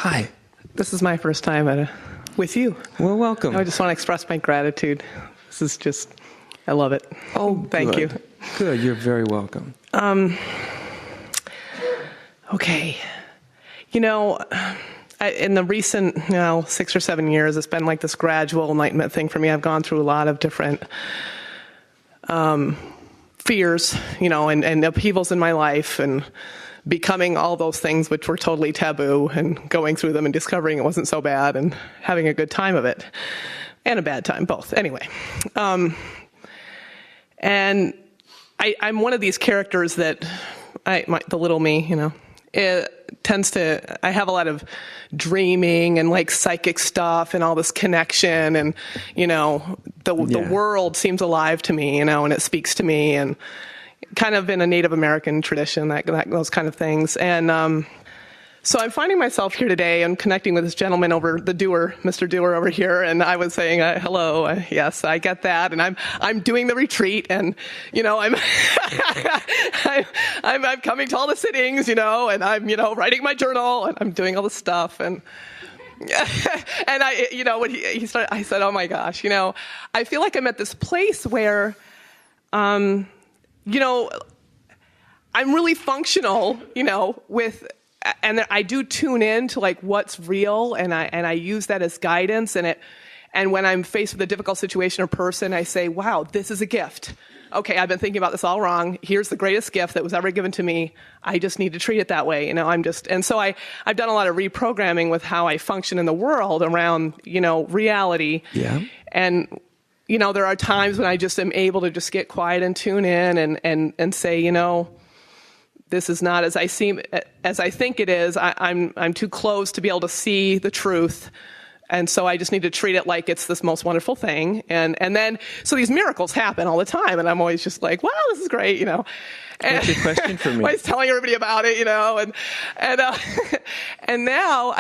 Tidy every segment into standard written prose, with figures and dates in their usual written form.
Hi. This is my first time with you. Well, welcome. I just want to express my gratitude. This is just, I love it. Oh, thank you. Good. You're very welcome. Okay. You know, in the recent 6 or 7 years, it's been like this gradual enlightenment thing for me. I've gone through a lot of different fears, and upheavals in my life, and becoming all those things which were totally taboo, and going through them and discovering it wasn't so bad and having a good time of it. And a bad time, both. Anyway. And I'm one of these characters that, the little me, it tends to, I have a lot of dreaming and like psychic stuff and all this connection, and, the world seems alive to me, and it speaks to me, and kind of in a Native American tradition, those kind of things. And so I'm finding myself here today and connecting with this gentleman over the doer, Mr. Doer over here, and I was saying, hello, yes, I get that, and I'm doing the retreat, and I'm I'm coming to all the sittings, and I'm writing my journal, and I'm doing all this stuff, and and when he started, I said, oh my gosh, I feel like I'm at this place where I'm really functional, with. And I do tune in to like what's real, and I use that as guidance. And when I'm faced with a difficult situation or person, I say, "Wow, this is a gift. Okay, I've been thinking about this all wrong. Here's the greatest gift that was ever given to me. I just need to treat it that way." And so I've done a lot of reprogramming with how I function in the world around reality. Yeah. And there are times when I just am able to just get quiet and tune in and say, this is not as I think it is. I'm too close to be able to see the truth. And so I just need to treat it like it's this most wonderful thing. And then, so these miracles happen all the time. And I'm always just like, wow, this is great, And what's your question for me? Always telling everybody about it, and now,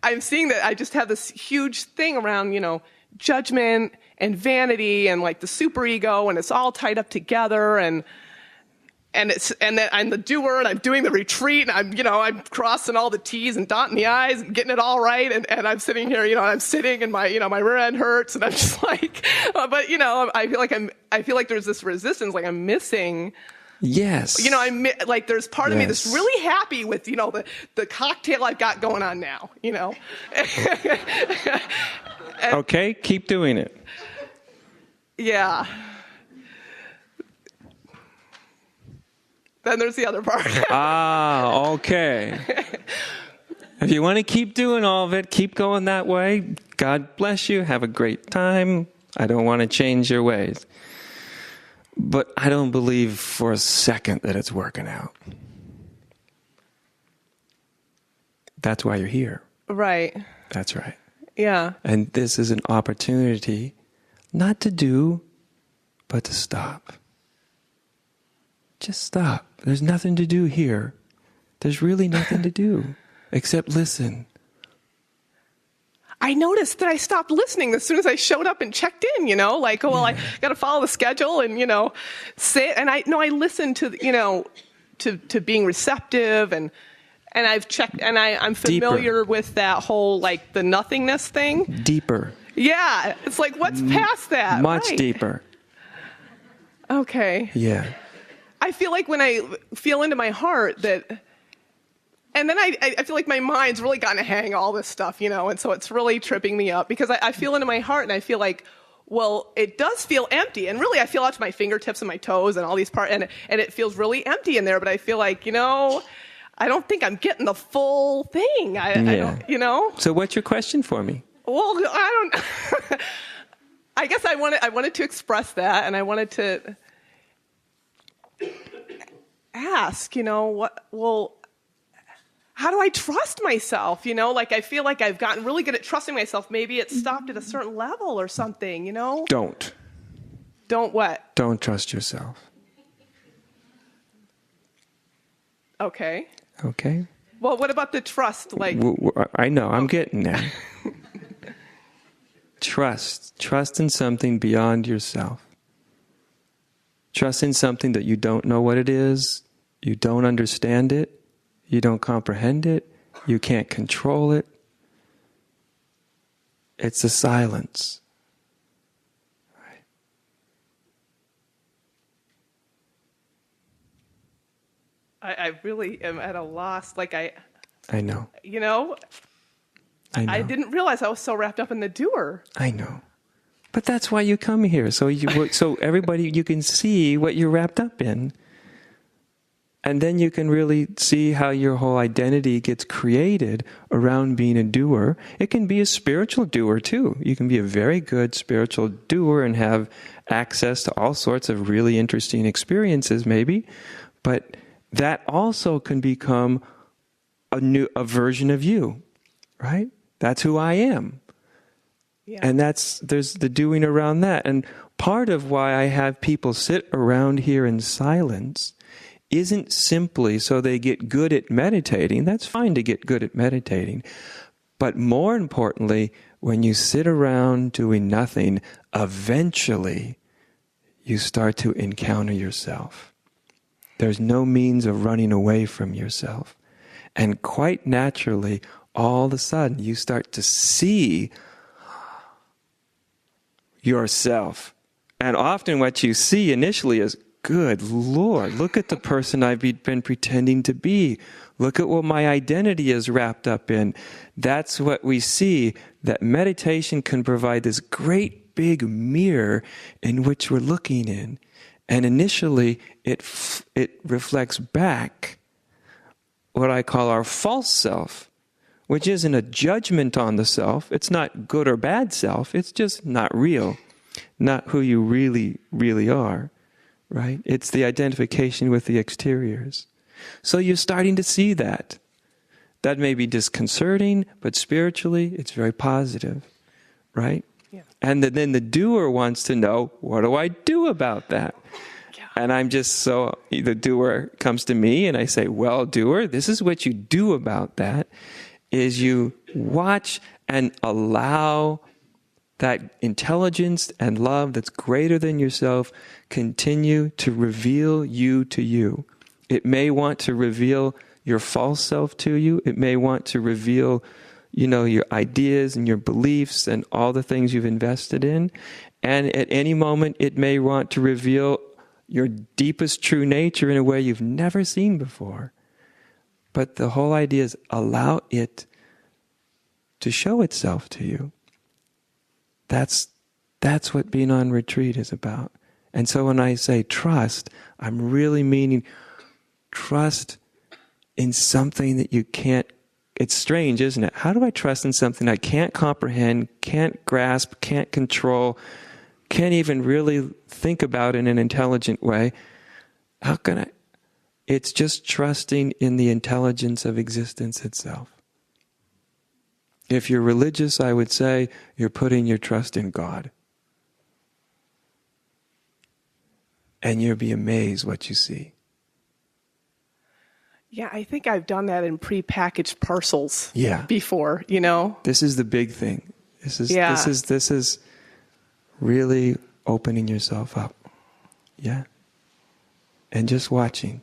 I'm seeing that I just have this huge thing around, judgment and vanity and like the superego, and it's all tied up together, and then I'm the doer, and I'm doing the retreat, and I'm crossing all the T's and dotting the I's and getting it all right, and I'm sitting here, I'm sitting, and my my rear end hurts, and I'm just like, but I feel like there's this resistance, like I'm missing. Yes. I'm like, there's part of me that's really happy with the cocktail I've got going on now, Okay, keep doing it. Yeah. Then there's the other part. Okay. If you want to keep doing all of it, keep going that way. God bless you. Have a great time. I don't want to change your ways. But I don't believe for a second that it's working out. That's why you're here. Right. That's right. Yeah. And this is an opportunity not to do, but to stop. Just stop. There's nothing to do here. There's really nothing to do except listen. I noticed that I stopped listening as soon as I showed up and checked in, I got to follow the schedule and, sit. And I listened to, to being receptive, and I've checked, and I'm familiar Deeper. with that whole, like, the nothingness thing. Deeper. Yeah. It's like, what's past that? Much right. deeper. Okay. Yeah. I feel like when I feel into my heart that, and then I feel like my mind's really gotten a hang of all this stuff, and so it's really tripping me up, because I feel into my heart, and I feel like, well, it does feel empty, and really I feel out to my fingertips and my toes and all these parts, and it feels really empty in there, but I feel like, I don't think I'm getting the full thing. I don't, So what's your question for me? Well, I don't, I guess I wanted to express that, and I wanted to ask, how do I trust myself? Like, I feel like I've gotten really good at trusting myself. Maybe it stopped at a certain level or something, Don't. Don't what? Don't trust yourself. Okay. Okay? Well, what about the trust? Like, I know, I'm getting there. Trust in something beyond yourself. Trust in something that you don't know what it is, you don't understand it, you don't comprehend it, You can't control it. It's a silence. I really am at a loss. Like I know. I didn't realize I was so wrapped up in the doer. I know. But that's why you come here. So everybody, you can see what you're wrapped up in. And then you can really see how your whole identity gets created around being a doer. It can be a spiritual doer too. You can be a very good spiritual doer and have access to all sorts of really interesting experiences maybe. But that also can become a version of you, right? That's who I am. Yeah. And there's the doing around that. And part of why I have people sit around here in silence isn't simply so they get good at meditating. That's fine to get good at meditating. But more importantly, when you sit around doing nothing, eventually you start to encounter yourself. There's no means of running away from yourself. And quite naturally, all of a sudden, you start to see yourself. And often what you see initially is, good Lord, look at the person I've been pretending to be. Look at what my identity is wrapped up in. That's what we see, that meditation can provide this great big mirror in which we're looking in. And initially, it reflects back what I call our false self, which isn't a judgment on the self. It's not good or bad self. It's just not real, not who you really, really are, right? It's the identification with the exteriors. So you're starting to see that. That may be disconcerting, but spiritually, it's very positive, right? Yeah. And then the doer wants to know, what do I do about that? Yeah. And I'm just so, the doer comes to me and I say, well, doer, this is what you do about that, is you watch and allow that intelligence and love that's greater than yourself continue to reveal you to you. It may want to reveal your false self to you. It may want to reveal your ideas and your beliefs and all the things you've invested in. And at any moment, it may want to reveal your deepest true nature in a way you've never seen before. But the whole idea is allow it to show itself to you. That's what being on retreat is about. And so when I say trust, I'm really meaning trust in something that you can't. It's strange, isn't it? How do I trust in something I can't comprehend, can't grasp, can't control, can't even really think about in an intelligent way? How can I? It's just trusting in the intelligence of existence itself. If you're religious, I would say you're putting your trust in God. And you'll be amazed what you see. Yeah, I think I've done that in prepackaged parcels before, This is the big thing. This is really opening yourself up. Yeah. And just watching.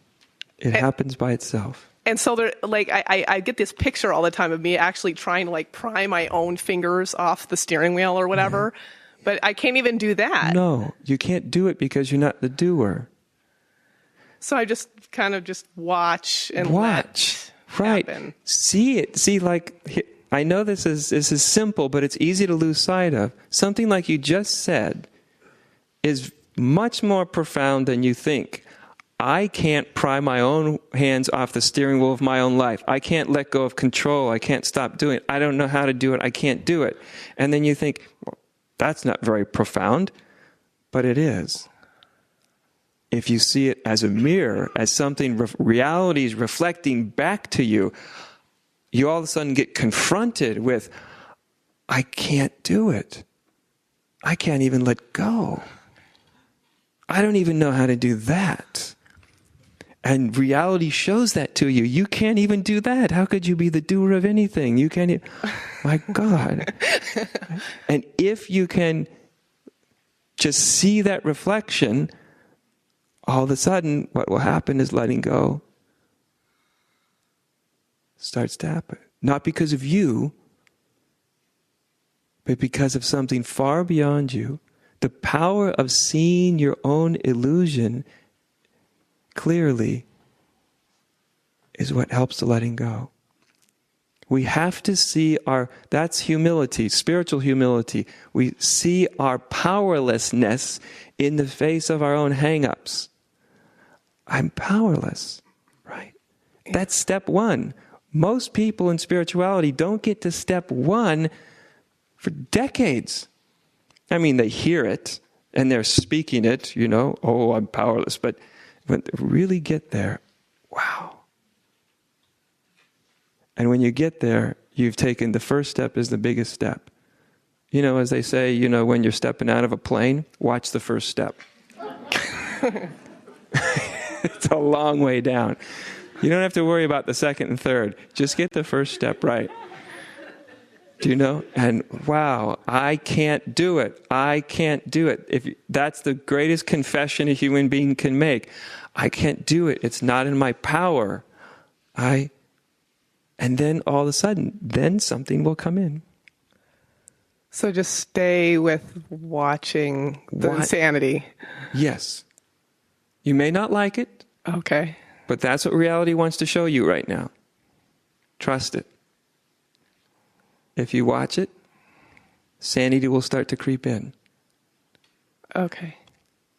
It happens by itself. And so I get this picture all the time of me actually trying to pry my own fingers off the steering wheel or whatever, but I can't even do that. No, you can't do it because you're not the doer. So I just kind of just watch and let right. happen. See it. See, I know this is simple, but it's easy to lose sight of. Something like you just said is much more profound than you think. I can't pry my own hands off the steering wheel of my own life. I can't let go of control. I can't stop doing it. I don't know how to do it. I can't do it. And then you think, well, that's not very profound, but it is. If you see it as a mirror, as something reality is reflecting back to you, you all of a sudden get confronted with, I can't do it. I can't even let go. I don't even know how to do that. And reality shows that to you. You can't even do that. How could you be the doer of anything? You can't. My God. And if you can just see that reflection, all of a sudden, what will happen is letting go starts to happen. Not because of you, but because of something far beyond you. The power of seeing your own illusion clearly is what helps to letting go. We have to see that's humility, spiritual humility. We see our powerlessness in the face of our own hang-ups. I'm powerless, right? That's step one. Most people in spirituality don't get to step one for decades. I mean, they hear it and they're speaking it, oh, I'm powerless. But when they really get there, wow. And when you get there, you've taken the first step is the biggest step. As they say, when you're stepping out of a plane, watch the first step. It's a long way down. You don't have to worry about the second and third. Just get the first step right. Do you know? And wow, I can't do it. I can't do it. That's the greatest confession a human being can make. I can't do it. It's not in my power. And then all of a sudden, then something will come in. So just stay with watching the insanity. Yes. You may not like it. Okay. But that's what reality wants to show you right now. Trust it. If you watch it, sanity will start to creep in. Okay.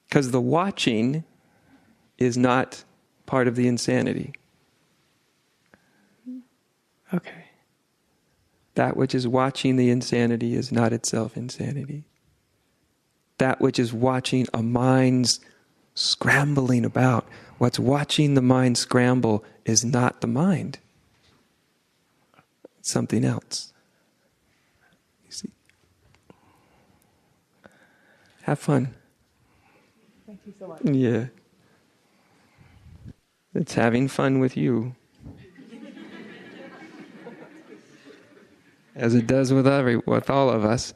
Because the watching is not part of the insanity. Okay. That which is watching the insanity is not itself insanity. That which is watching a mind's scrambling about, what's watching the mind scramble is not the mind. It's something else. You see? Have fun. Thank you so much. Yeah. It's having fun with you. As it does with all of us.